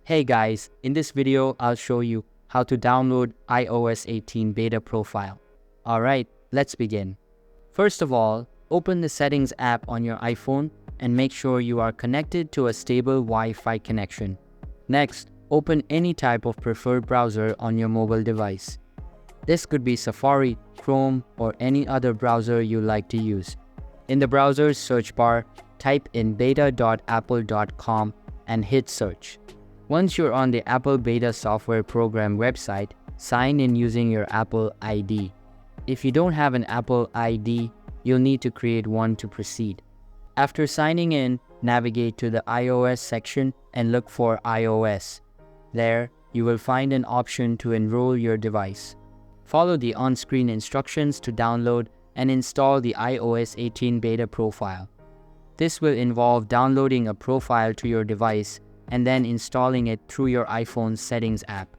Hey guys, in this video, I'll show you how to download iOS 18 beta profile. Alright, let's begin. First of all, open the Settings app on your iPhone and make sure you are connected to a stable Wi-Fi connection. Next, open any type of preferred browser on your mobile device. This could be Safari, Chrome, or any other browser you like to use. In the browser's search bar, type in beta.apple.com and hit search. Once you're on the Apple Beta Software Program website, sign in using your Apple ID. If you don't have an Apple ID, you'll need to create one to proceed. After signing in, navigate to the iOS section and look for iOS. There, you will find an option to enroll your device. Follow the on-screen instructions to download and install the iOS 18 beta profile. This will involve downloading a profile to your device and then installing it through your iPhone's Settings app.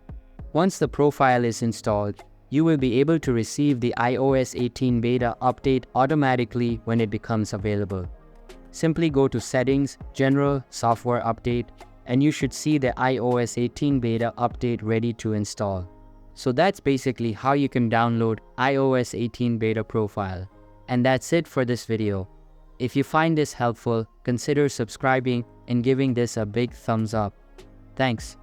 Once the profile is installed, you will be able to receive the iOS 18 beta update automatically when it becomes available. Simply go to Settings, General, Software Update, and you should see the iOS 18 beta update ready to install. So that's basically how you can download iOS 18 beta profile. And that's it for this video. If you find this helpful, consider subscribing and giving this a big thumbs up. Thanks.